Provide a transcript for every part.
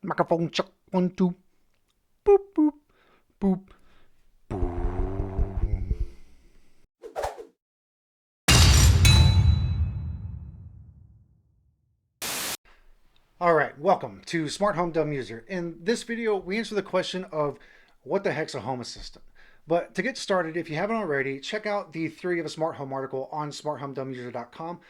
Microphone check, 1 2. Boop boop boop boom. All right, welcome to Smart Home Dumb User. In this video, we answer the question of what the heck's a home assistant. But to get started, if you haven't already, check out the Theory of a Smart Home article on smarthomedumbuser.com.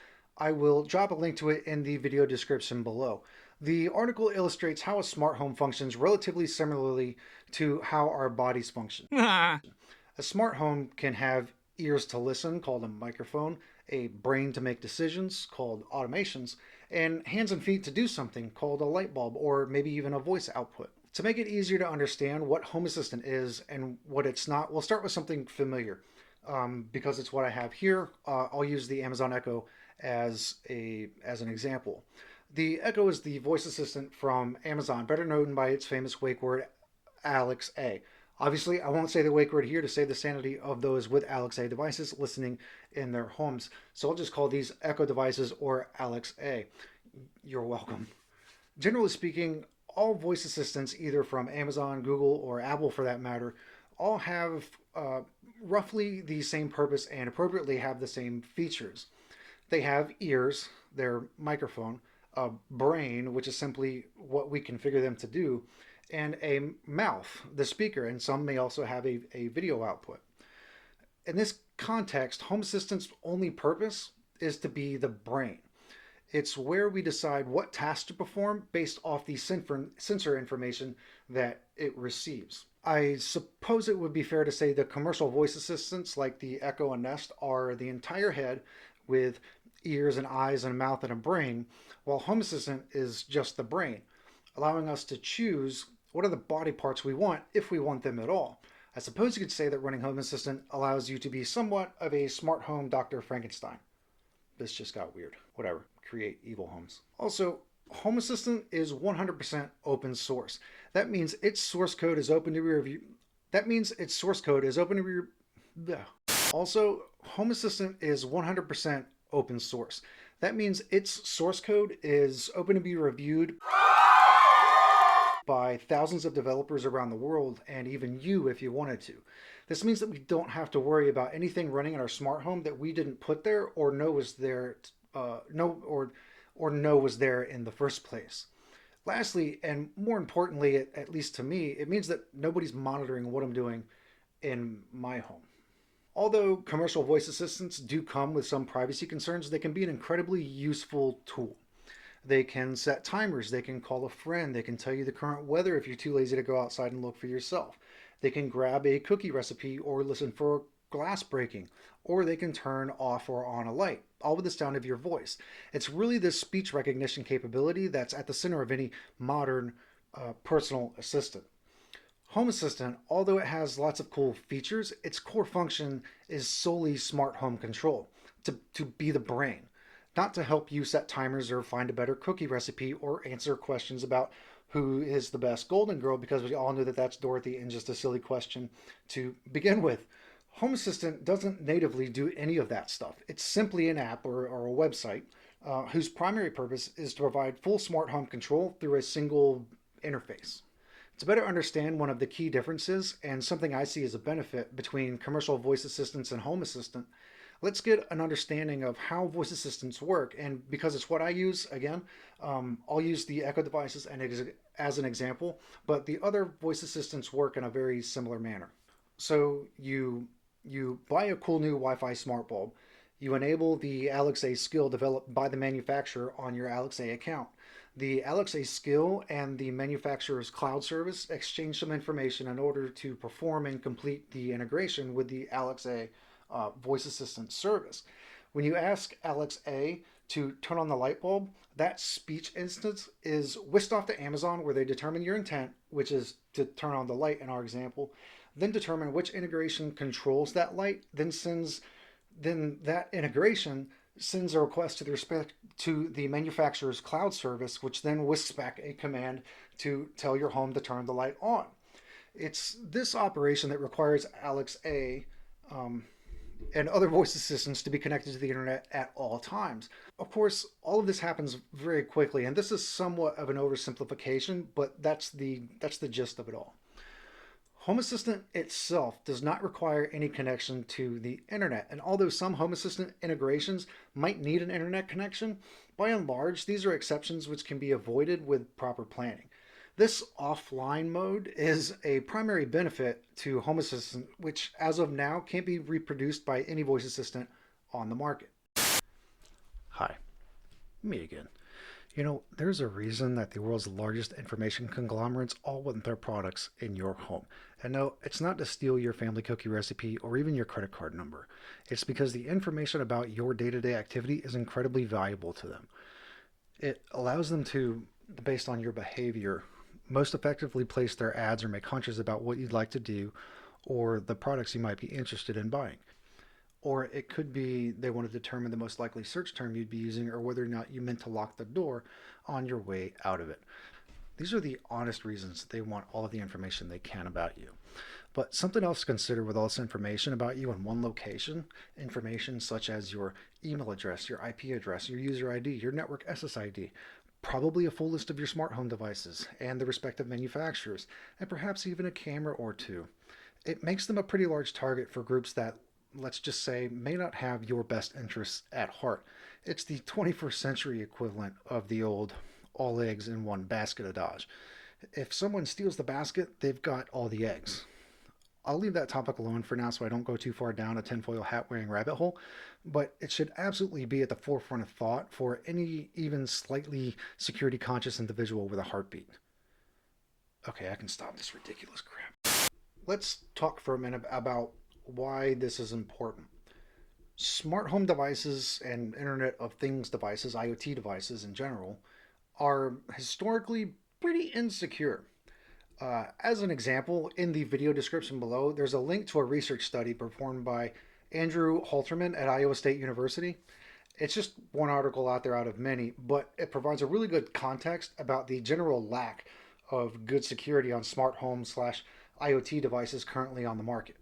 I will drop a link to it in the video description below. The article illustrates how a smart home functions relatively similarly to how our bodies function. A smart home can have ears to listen, called a microphone, a brain to make decisions, called automations, and hands and feet to do something, called a light bulb, or maybe even a voice output. To make it easier to understand what Home Assistant is and what it's not, we'll start with something familiar. Because it's what I have here, I'll use the Amazon Echo as an example. The Echo is the voice assistant from Amazon, better known by its famous wake word Alexa. Obviously, I won't say the wake word here to save the sanity of those with Alexa devices listening in their homes. So I'll just call these Echo devices or Alexa. You're welcome. Generally speaking, all voice assistants, either from Amazon, Google, or Apple for that matter, all have roughly the same purpose and appropriately have the same features. They have ears, their microphone, a brain, which is simply what we configure them to do, and a mouth, the speaker, and some may also have a video output. In this context, Home Assistant's only purpose is to be the brain. It's where we decide what tasks to perform based off the sensor information that it receives. I suppose it would be fair to say the commercial voice assistants like the Echo and Nest are the entire head with ears and eyes and a mouth and a brain, while Home Assistant is just the brain, allowing us to choose what are the body parts we want if we want them at all. I suppose you could say that running Home Assistant allows you to be somewhat of a smart home Dr. Frankenstein. This just got weird. Whatever. Create evil homes. Also, Home Assistant is 100% open source. That means its source code is open to review. That means its source code is open to review. Also, Home Assistant is 100% open source. That means its source code is open to be reviewed by thousands of developers around the world, and even you if you wanted to. This means that we don't have to worry about anything running in our smart home that we didn't put there or know was there, know was there in the first place. Lastly, and more importantly, at least to me, it means that nobody's monitoring what I'm doing in my home. Although commercial voice assistants do come with some privacy concerns, they can be an incredibly useful tool. They can set timers, they can call a friend, they can tell you the current weather if you're too lazy to go outside and look for yourself. They can grab a cookie recipe or listen for glass breaking, or they can turn off or on a light, all with the sound of your voice. It's really this speech recognition capability that's at the center of any modern personal assistant. Home Assistant, although it has lots of cool features, its core function is solely smart home control, to be the brain, not to help you set timers or find a better cookie recipe or answer questions about who is the best Golden Girl, because we all know that that's Dorothy and just a silly question to begin with. Home Assistant doesn't natively do any of that stuff. It's simply an app or a website whose primary purpose is to provide full smart home control through a single interface. To better understand one of the key differences, and something I see as a benefit between commercial voice assistants and Home Assistant, let's get an understanding of how voice assistants work. And because it's what I use, again, I'll use the Echo devices as an example, but the other voice assistants work in a very similar manner. So you buy a cool new Wi-Fi smart bulb, you enable the Alexa skill developed by the manufacturer on your Alexa account. The Alexa skill and the manufacturer's cloud service exchange some information in order to perform and complete the integration with the Alexa voice assistant service. When you ask Alexa to turn on the light bulb, that speech instance is whisked off to Amazon where they determine your intent, which is to turn on the light in our example, then determine which integration controls that light, then that integration sends a request to the manufacturer's cloud service, which then whisks back a command to tell your home to turn the light on. It's this operation that requires Alexa and other voice assistants to be connected to the internet at all times. Of course, all of this happens very quickly, and this is somewhat of an oversimplification, but that's the gist of it all. Home Assistant itself does not require any connection to the internet, and although some Home Assistant integrations might need an internet connection, by and large, these are exceptions which can be avoided with proper planning. This offline mode is a primary benefit to Home Assistant, which as of now can't be reproduced by any voice assistant on the market. Hi, me again. There's a reason that the world's largest information conglomerates all want their products in your home. And no, it's not to steal your family cookie recipe or even your credit card number. It's because the information about your day-to-day activity is incredibly valuable to them. It allows them to, based on your behavior, most effectively place their ads or make hunches about what you'd like to do or the products you might be interested in buying. Or it could be they want to determine the most likely search term you'd be using or whether or not you meant to lock the door on your way out of it. These are the honest reasons they want all of the information they can about you. But something else to consider with all this information about you in one location, information such as your email address, your IP address, your user ID, your network SSID, probably a full list of your smart home devices and the respective manufacturers, and perhaps even a camera or two. It makes them a pretty large target for groups that, let's just say, may not have your best interests at heart. It's the 21st century equivalent of the old all eggs in one basket adage. If someone steals the basket, they've got all the eggs. I'll leave that topic alone for now so I don't go too far down a tinfoil hat wearing rabbit hole, but it should absolutely be at the forefront of thought for any even slightly security conscious individual with a heartbeat. Okay, I can stop this ridiculous crap. Let's talk for a minute about why this is important. Smart home devices and Internet of Things devices, IoT devices in general, are historically pretty insecure. As an example, in the video description below, there's a link to a research study performed by Andrew Halterman at Iowa State University. It's just one article out there out of many, but it provides a really good context about the general lack of good security on smart home slash IoT devices currently on the market.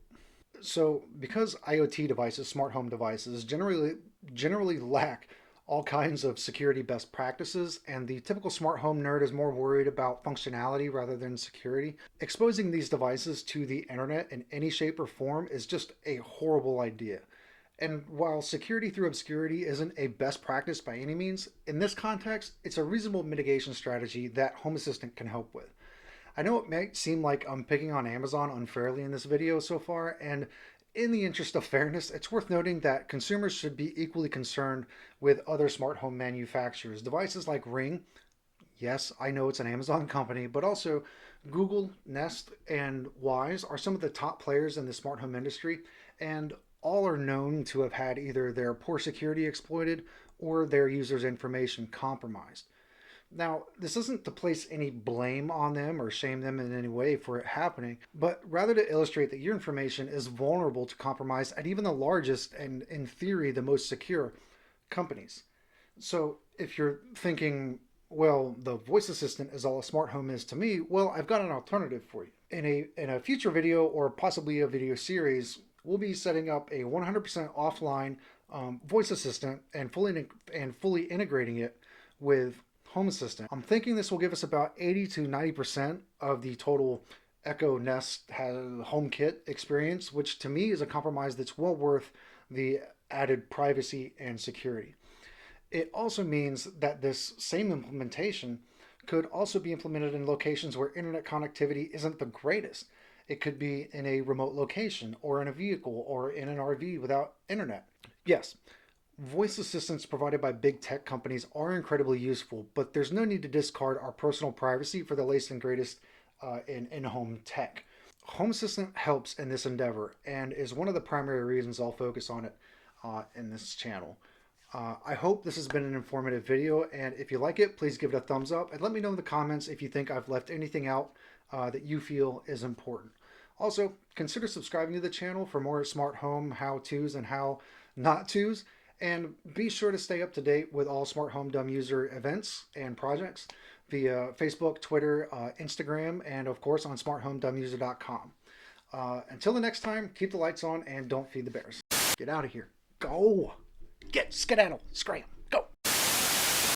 So, because IoT devices, smart home devices, generally lack all kinds of security best practices, and the typical smart home nerd is more worried about functionality rather than security, exposing these devices to the internet in any shape or form is just a horrible idea. And while security through obscurity isn't a best practice by any means, in this context, it's a reasonable mitigation strategy that Home Assistant can help with. I know it might seem like I'm picking on Amazon unfairly in this video so far, and in the interest of fairness, it's worth noting that consumers should be equally concerned with other smart home manufacturers. Devices like Ring, yes, I know it's an Amazon company, but also Google, Nest, and Wyze are some of the top players in the smart home industry, and all are known to have had either their poor security exploited or their users' information compromised. Now, this isn't to place any blame on them or shame them in any way for it happening, but rather to illustrate that your information is vulnerable to compromise at even the largest and, in theory, the most secure companies. So if you're thinking, well, the voice assistant is all a smart home is to me, well, I've got an alternative for you. In a future video or possibly a video series, we'll be setting up a 100% offline voice assistant and fully integrating it with Home Assistant. I'm thinking this will give us about 80 to 90% of the total Echo Nest HomeKit experience, which to me is a compromise that's well worth the added privacy and security. It also means that this same implementation could also be implemented in locations where internet connectivity isn't the greatest. It could be in a remote location or in a vehicle or in an RV without internet. Yes, voice assistants provided by big tech companies are incredibly useful, but there's no need to discard our personal privacy for the latest and greatest in-home tech. Home Assistant helps in this endeavor and is one of the primary reasons I'll focus on it in this channel. I hope this has been an informative video, and if you like it, please give it a thumbs up and let me know in the comments if you think I've left anything out that you feel is important. Also, consider subscribing to the channel for more smart home how-tos and how not-tos, and be sure to stay up to date with all Smart Home Dumb User events and projects via Facebook, Twitter, Instagram, and of course on smarthomedumbuser.com. Until the next time, keep the lights on and don't feed the bears. Get out of here. Go. Get skedaddle. Scram.